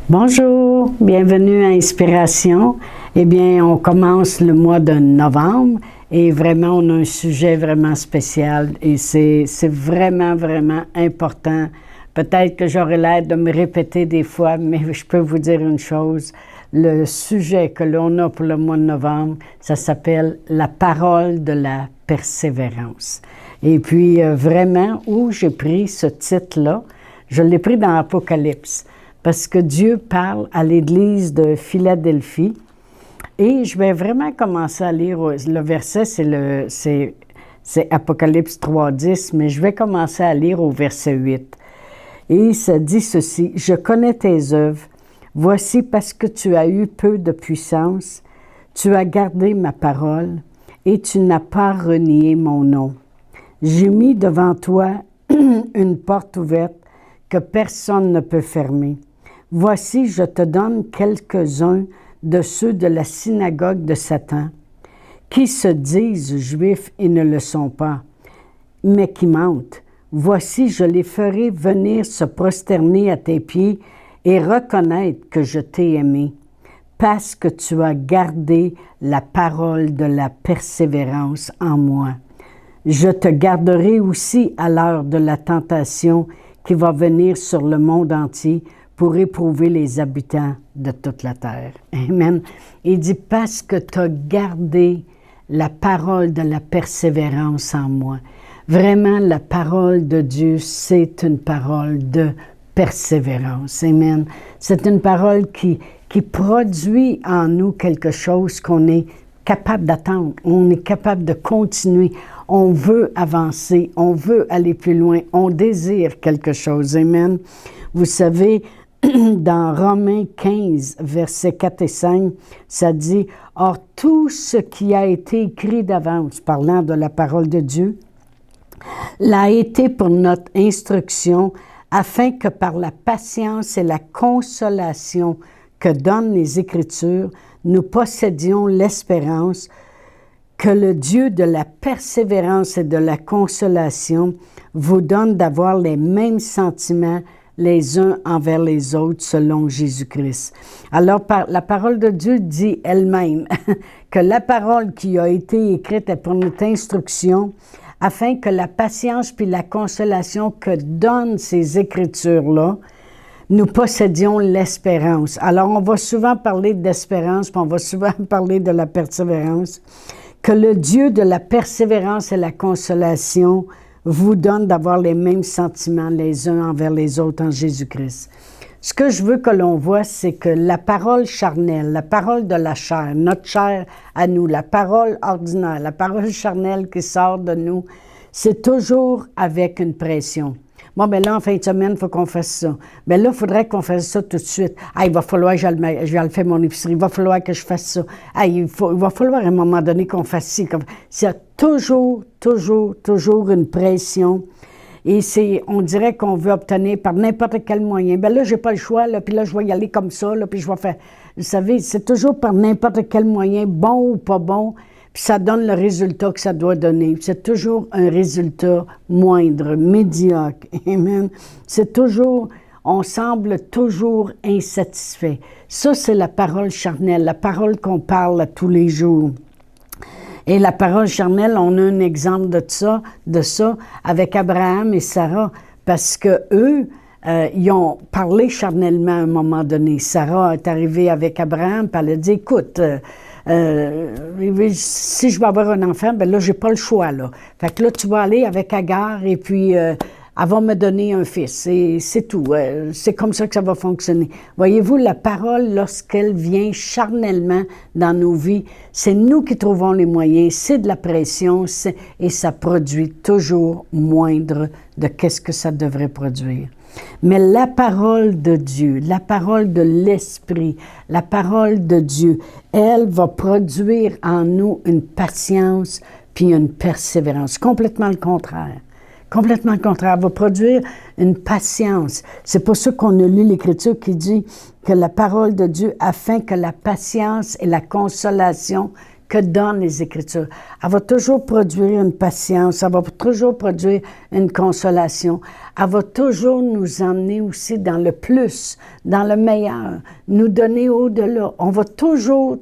Bonjour, bienvenue à Inspiration. Eh bien, on commence le mois de novembre et vraiment, on a un sujet vraiment spécial et c'est vraiment, vraiment important. Peut-être que j'aurais l'air de me répéter des fois, mais je peux vous dire une chose. Le sujet que l'on a pour le mois de novembre, ça s'appelle « La parole de la persévérance ». Et puis, vraiment, où j'ai pris ce titre-là, je l'ai pris dans Apocalypse. Parce que Dieu parle à l'Église de Philadelphie. Et je vais vraiment commencer à lire le verset, c'est Apocalypse 3:10, mais je vais commencer à lire au verset 8. Et ça dit ceci: « Je connais tes œuvres. Voici parce que tu as eu peu de puissance, tu as gardé ma parole et tu n'as pas renié mon nom. J'ai mis devant toi une porte ouverte que personne ne peut fermer. Voici, je te donne quelques-uns de ceux de la synagogue de Satan, qui se disent juifs et ne le sont pas, mais qui mentent. Voici, je les ferai venir se prosterner à tes pieds et reconnaître que je t'ai aimé, parce que tu as gardé la parole de la persévérance en moi. Je te garderai aussi à l'heure de la tentation qui va venir sur le monde entier pour éprouver les habitants de toute la terre. » Amen. Il dit, parce que tu as gardé la parole de la persévérance en moi. Vraiment, la parole de Dieu, c'est une parole de persévérance. Amen. C'est une parole qui produit en nous quelque chose qu'on est capable d'attendre. On est capable de continuer. On veut avancer. On veut aller plus loin. On désire quelque chose. Amen. Vous savez, dans Romains 15, versets 4 et 5, ça dit « Or, tout ce qui a été écrit d'avance, parlant de la parole de Dieu, l'a été pour notre instruction, afin que par la patience et la consolation que donnent les Écritures, nous possédions l'espérance que le Dieu de la persévérance et de la consolation vous donne d'avoir les mêmes sentiments les uns envers les autres selon Jésus-Christ. » Alors, la parole de Dieu dit elle-même que la parole qui a été écrite est pour notre instruction, afin que la patience puis la consolation que donnent ces Écritures-là, nous possédions l'espérance. Alors, on va souvent parler d'espérance, puis on va souvent parler de la persévérance, que le Dieu de la persévérance et la consolation vous donne d'avoir les mêmes sentiments les uns envers les autres en Jésus-Christ. Ce que je veux que l'on voit, c'est que la parole charnelle, la parole de la chair, notre chair à nous, la parole ordinaire, la parole charnelle qui sort de nous, c'est toujours avec une pression. Bon, ben là, en fin de semaine, il faut qu'on fasse ça. Ben là, il faudrait qu'on fasse ça tout de suite. Ah, il va falloir que j'aille faire mon épicerie. Il va falloir que je fasse ça. Ah, il va falloir à un moment donné qu'on fasse ci. C'est toujours une pression. Et on dirait qu'on veut obtenir par n'importe quel moyen. Ben là, j'ai pas le choix, là, puis là, je vais y aller comme ça, là, puis je vais faire... Vous savez, c'est toujours par n'importe quel moyen, bon ou pas bon, puis ça donne le résultat que ça doit donner. C'est toujours un résultat moindre, médiocre. Amen. C'est toujours, on semble toujours insatisfait. Ça, c'est la parole charnelle, la parole qu'on parle à tous les jours. Et la parole charnelle, on a un exemple de ça avec Abraham et Sarah, parce que eux, ils ont parlé charnellement à un moment donné. Sarah est arrivée avec Abraham, puis elle a dit, écoute, si je vais avoir un enfant, ben là, j'ai pas le choix, là. Fait que là, tu vas aller avec Agar et puis elle va me donner un fils. Et c'est tout. C'est comme ça que ça va fonctionner. Voyez-vous, la parole, lorsqu'elle vient charnellement dans nos vies, c'est nous qui trouvons les moyens, c'est de la pression et ça produit toujours moindre de qu'est-ce que ça devrait produire. Mais la parole de Dieu, la parole de l'Esprit, la parole de Dieu, elle va produire en nous une patience puis une persévérance. Complètement le contraire. Complètement le contraire. Elle va produire une patience. C'est pour ça qu'on a lu l'Écriture qui dit que la parole de Dieu, afin que la patience et la consolation que donnent les Écritures. Elle va toujours produire une patience, elle va toujours produire une consolation. Elle va toujours nous emmener aussi dans le plus, dans le meilleur, nous donner au-delà. On va toujours,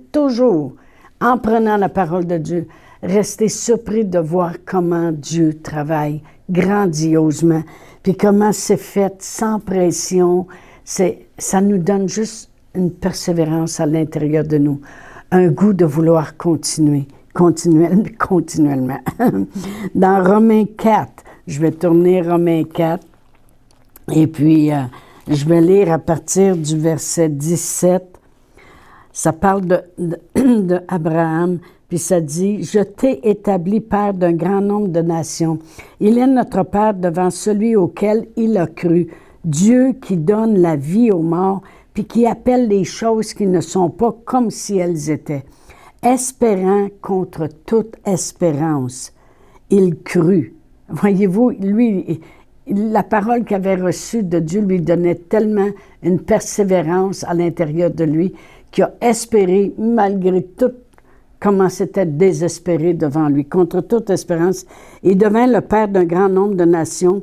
en prenant la parole de Dieu, rester surpris de voir comment Dieu travaille grandiosement, puis comment c'est fait sans pression. Ça nous donne juste une persévérance à l'intérieur de nous, un goût de vouloir continuellement. Dans Romains 4, je vais tourner Romains 4, et puis je vais lire à partir du verset 17. Ça parle de Abraham, puis ça dit « Je t'ai établi père d'un grand nombre de nations. Il est notre père devant celui auquel il a cru, Dieu qui donne la vie aux morts, puis qui appelle les choses qui ne sont pas comme si elles étaient. Espérant contre toute espérance, il crut. » Voyez-vous, lui, la parole qu'il avait reçue de Dieu lui donnait tellement une persévérance à l'intérieur de lui qu'il a espéré malgré tout comment c'était désespéré devant lui. Contre toute espérance, il devint le père d'un grand nombre de nations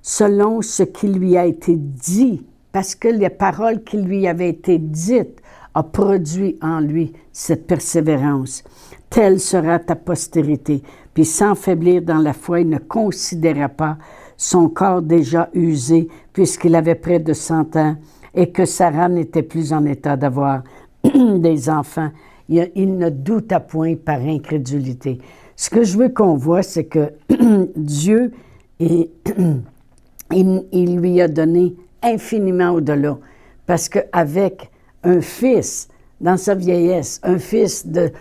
selon ce qui lui a été dit, parce que les paroles qui lui avaient été dites a produit en lui cette persévérance. Telle sera ta postérité. Puis sans faiblir dans la foi, il ne considéra pas son corps déjà usé, puisqu'il avait près de 100 ans, et que Sarah n'était plus en état d'avoir des enfants. Il ne douta point par incrédulité. Ce que je veux qu'on voit, c'est que Dieu, il lui a donné infiniment au-delà. Parce qu'avec un fils, dans sa vieillesse, un fils de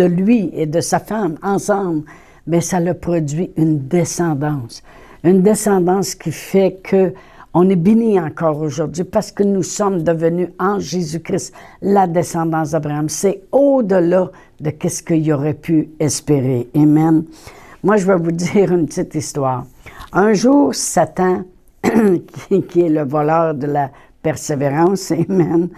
lui et de sa femme ensemble, bien, ça a produit une descendance. Une descendance qui fait que on est béni encore aujourd'hui parce que nous sommes devenus en Jésus-Christ la descendance d'Abraham. C'est au-delà de ce qu'il aurait pu espérer. Amen. Moi, je vais vous dire une petite histoire. Un jour, Satan, qui est le voleur de la persévérance, amen,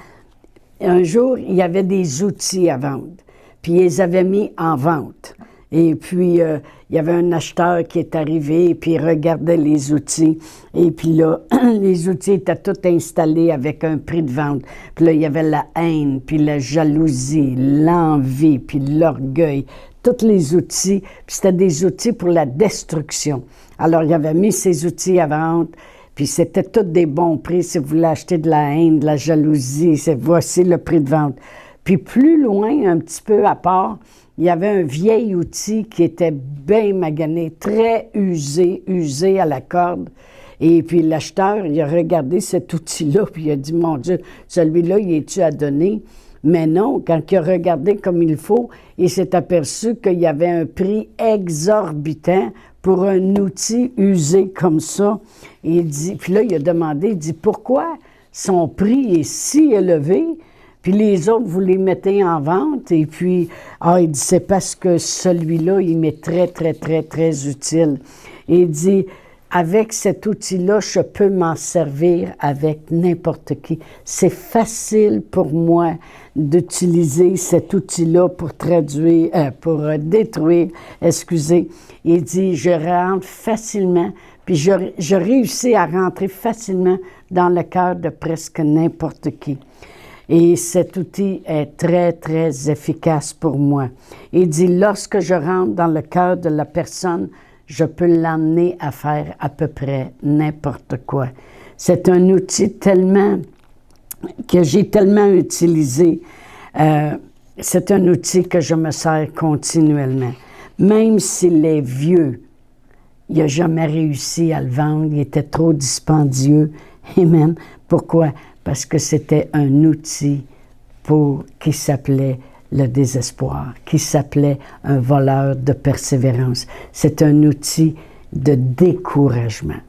un jour, il y avait des outils à vendre, puis ils les avaient mis en vente. Et puis, il y avait un acheteur qui est arrivé, puis il regardait les outils. Et puis là, les outils étaient tous installés avec un prix de vente. Puis là, il y avait la haine, puis la jalousie, l'envie, puis l'orgueil. Tous les outils, puis c'était des outils pour la destruction. Alors, il avait mis ces outils à vente, puis c'était tous des bons prix. Si vous voulez acheter de la haine, de la jalousie, voici le prix de vente. Puis plus loin, un petit peu à part, il y avait un vieil outil qui était bien magané, très usé à la corde. Et puis l'acheteur, il a regardé cet outil-là, puis il a dit, mon Dieu, celui-là, il est-tu à donner? Mais non, quand il a regardé comme il faut, il s'est aperçu qu'il y avait un prix exorbitant pour un outil usé comme ça. Et il dit, puis là, il a demandé, il dit, pourquoi son prix est si élevé? Puis les autres, vous les mettez en vente. Et puis, il dit, c'est parce que celui-là, il m'est très, très, très, très utile. Et il dit, avec cet outil-là, je peux m'en servir avec n'importe qui. C'est facile pour moi d'utiliser cet outil-là pour détruire, Il dit, je rentre facilement, puis je réussis à rentrer facilement dans le cœur de presque n'importe qui. Et cet outil est très, très efficace pour moi. Il dit, lorsque je rentre dans le cœur de la personne, je peux l'emmener à faire à peu près n'importe quoi. C'est un outil que j'ai tellement utilisé. C'est un outil que je me sers continuellement. Même s'il est vieux, il n'a jamais réussi à le vendre, il était trop dispendieux. Amen. Pourquoi? Parce que c'était un outil qui s'appelait le désespoir, qui s'appelait un voleur de persévérance. C'est un outil de découragement.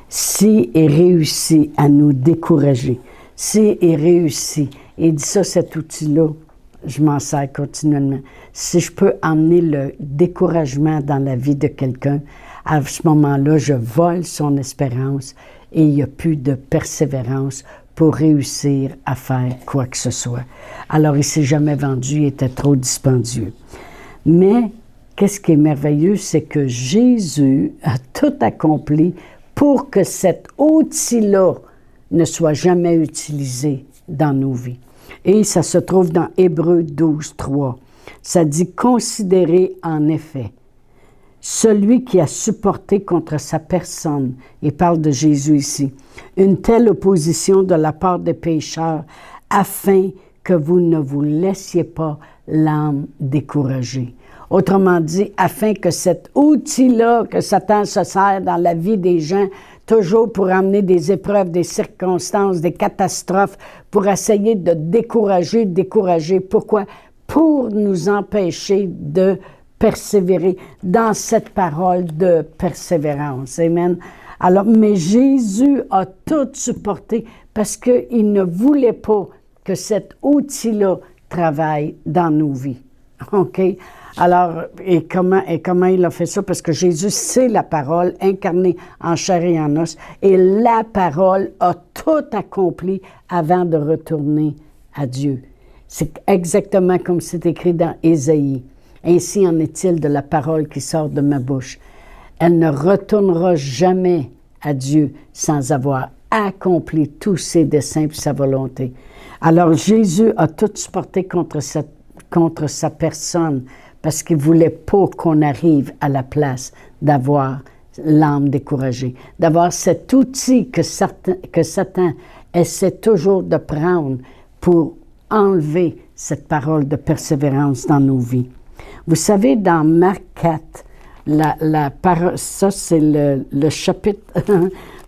S'il réussit à nous décourager, s'il réussit, et dit ça, cet outil-là, je m'en sers continuellement. Si je peux emmener le découragement dans la vie de quelqu'un, à ce moment-là, je vole son espérance et il n'y a plus de persévérance pour réussir à faire quoi que ce soit. Alors, il ne s'est jamais vendu, il était trop dispendieux. Mais, qu'est-ce qui est merveilleux, c'est que Jésus a tout accompli pour que cet outil-là ne soit jamais utilisé dans nos vies. Et ça se trouve dans Hébreux 12, 3. Ça dit « Considérez en effet celui qui a supporté contre sa personne, il parle de Jésus ici, une telle opposition de la part des pécheurs, afin que vous ne vous laissiez pas l'âme découragée. » Autrement dit, afin que cet outil-là que Satan se sert dans la vie des gens, toujours pour amener des épreuves, des circonstances, des catastrophes, pour essayer de décourager. Pourquoi? Pour nous empêcher de persévérer dans cette parole de persévérance. Amen. Alors, mais Jésus a tout supporté parce qu'il ne voulait pas que cet outil-là travaille dans nos vies. OK? Alors, et comment il a fait ça? Parce que Jésus, c'est la parole incarnée en chair et en os. Et la parole a tout accompli avant de retourner à Dieu. C'est exactement comme c'est écrit dans Ésaïe. Ainsi en est-il de la parole qui sort de ma bouche. Elle ne retournera jamais à Dieu sans avoir accompli tous ses desseins et sa volonté. Alors Jésus a tout supporté contre sa personne parce qu'il ne voulait pas qu'on arrive à la place d'avoir l'âme découragée, d'avoir cet outil que Satan essaie toujours de prendre pour enlever cette parole de persévérance dans nos vies. Vous savez, dans Marc 4, ça c'est le chapitre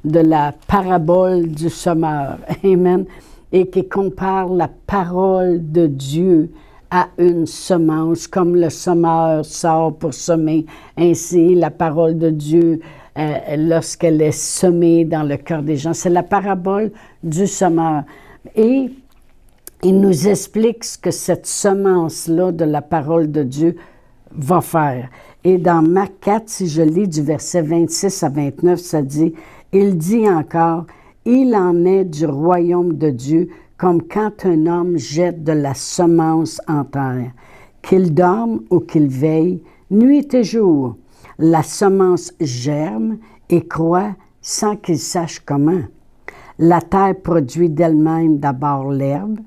de la parabole du semeur, amen, et qui compare la parole de Dieu à une semence, comme le semeur sort pour semer, ainsi la parole de Dieu, lorsqu'elle est semée dans le cœur des gens, c'est la parabole du semeur. Et il nous explique ce que cette semence-là de la parole de Dieu va faire. Et dans Marc 4, si je lis du verset 26 à 29, ça dit, il dit encore, « Il en est du royaume de Dieu comme quand un homme jette de la semence en terre. Qu'il dorme ou qu'il veille, nuit et jour, la semence germe et croît sans qu'il sache comment. La terre produit d'elle-même d'abord l'herbe,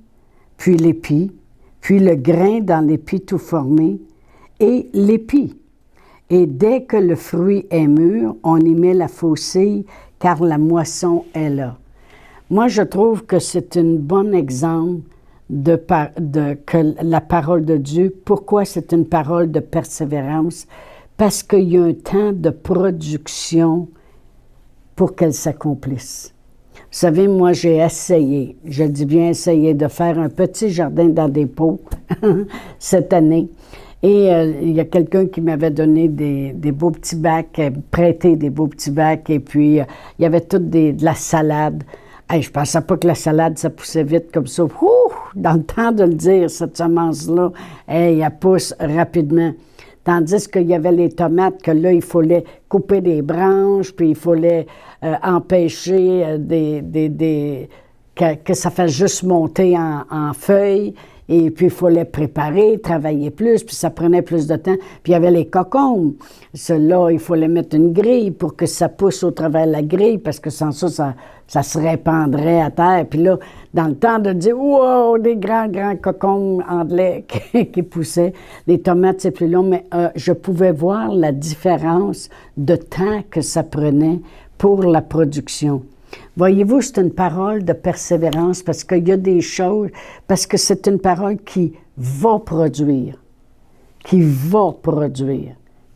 puis l'épi, puis le grain dans l'épi tout formé, et l'épi. Et dès que le fruit est mûr, on y met la faucille, car la moisson est là. » Moi, je trouve que c'est un bon exemple que la parole de Dieu. Pourquoi c'est une parole de persévérance? Parce qu'il y a un temps de production pour qu'elle s'accomplisse. Vous savez, moi, j'ai essayé, je dis bien essayé, de faire un petit jardin dans des pots cette année. Et il y a quelqu'un qui m'avait donné des beaux petits bacs, prêté des beaux petits bacs, et puis il y avait de la salade. Hey, je ne pensais pas que la salade, ça poussait vite comme ça. Dans le temps de le dire, cette semence-là, hey, elle pousse rapidement. Tandis qu'il y avait les tomates, que là, il fallait couper des branches, puis il fallait empêcher que ça fasse juste monter en feuilles. Et puis, il fallait préparer, travailler plus, puis ça prenait plus de temps. Puis, il y avait les cocombes. Ceux-là, il fallait mettre une grille pour que ça pousse au travers de la grille, parce que sans ça, ça se répandrait à terre. Puis là, dans le temps de dire « Wow! » Des grands cocombes anglais qui poussaient. Les tomates, c'est plus long, mais je pouvais voir la différence de temps que ça prenait pour la production. Voyez-vous, c'est une parole de persévérance parce qu'il y a des choses, parce que c'est une parole qui va produire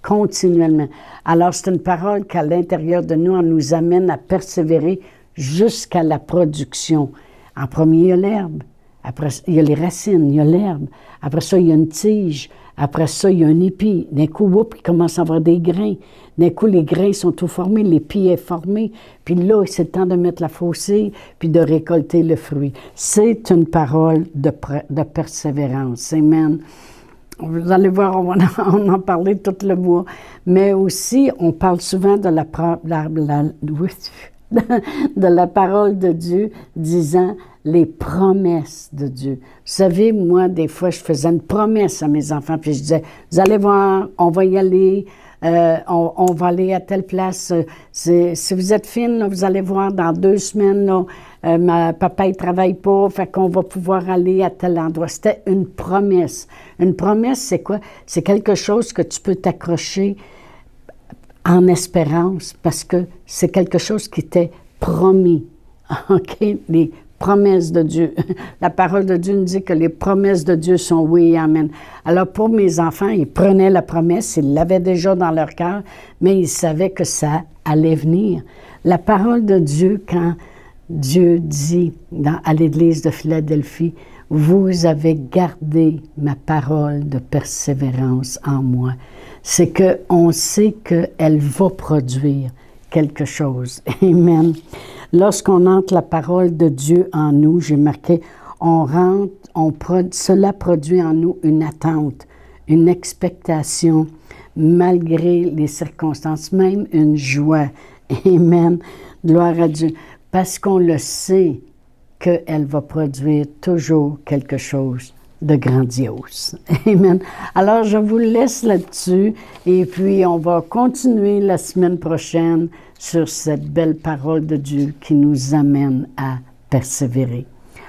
continuellement. Alors, c'est une parole qu'à l'intérieur de nous, on nous amène à persévérer jusqu'à la production. En premier, il y a l'herbe. Après, il y a les racines, il y a l'herbe. Après ça, il y a une tige. Après ça, il y a un épi. D'un coup, il commence à avoir des grains. D'un coup, les grains sont tout formés, l'épi est formé. Puis là, c'est le temps de mettre la faucille, puis de récolter le fruit. C'est une parole de persévérance. Amen. Vous allez voir, on va en parler tout le mois. Mais aussi, on parle souvent de de la parole de Dieu, disant les promesses de Dieu. Vous savez, moi, des fois, je faisais une promesse à mes enfants, puis je disais, vous allez voir, on va y aller, on va aller à telle place. Si vous êtes fine, là, vous allez voir, dans 2 semaines, là, papa, il travaille pas, fait qu'on va pouvoir aller à tel endroit. C'était une promesse. Une promesse, c'est quoi? C'est quelque chose que tu peux t'accrocher en espérance, parce que c'est quelque chose qui t'est promis. OK? Les promesses de Dieu. La parole de Dieu nous dit que les promesses de Dieu sont oui et amen. Alors, pour mes enfants, ils prenaient la promesse, ils l'avaient déjà dans leur cœur, mais ils savaient que ça allait venir. La parole de Dieu, quand Dieu dit à l'Église de Philadelphie, « Vous avez gardé ma parole de persévérance en moi », c'est qu'on sait qu'elle va produire quelque chose. Amen. Lorsqu'on entre la parole de Dieu en nous, j'ai marqué, cela produit en nous une attente, une expectation, malgré les circonstances, même une joie. Amen. Gloire à Dieu. Parce qu'on le sait qu'elle va produire toujours quelque chose de grandiose. Amen. Alors, je vous laisse là-dessus et puis on va continuer la semaine prochaine sur cette belle parole de Dieu qui nous amène à persévérer.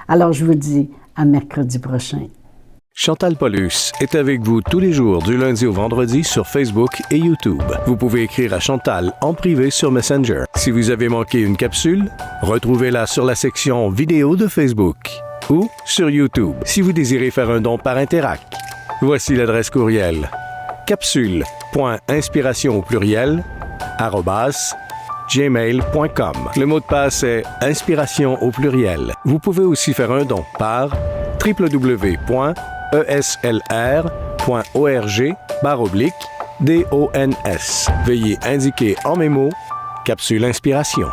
Alors, je vous dis à mercredi prochain. Chantal Paulus est avec vous tous les jours du lundi au vendredi sur Facebook et YouTube. Vous pouvez écrire à Chantal en privé sur Messenger. Si vous avez manqué une capsule, retrouvez-la sur la section vidéo de Facebook ou sur YouTube si vous désirez faire un don par Interac. Voici l'adresse courriel capsule.inspiration au pluriel @gmail.com. Le mot de passe est inspiration au pluriel. Vous pouvez aussi faire un don par www.eslr.org/dons. Veuillez indiquer en mémo Capsule Inspiration.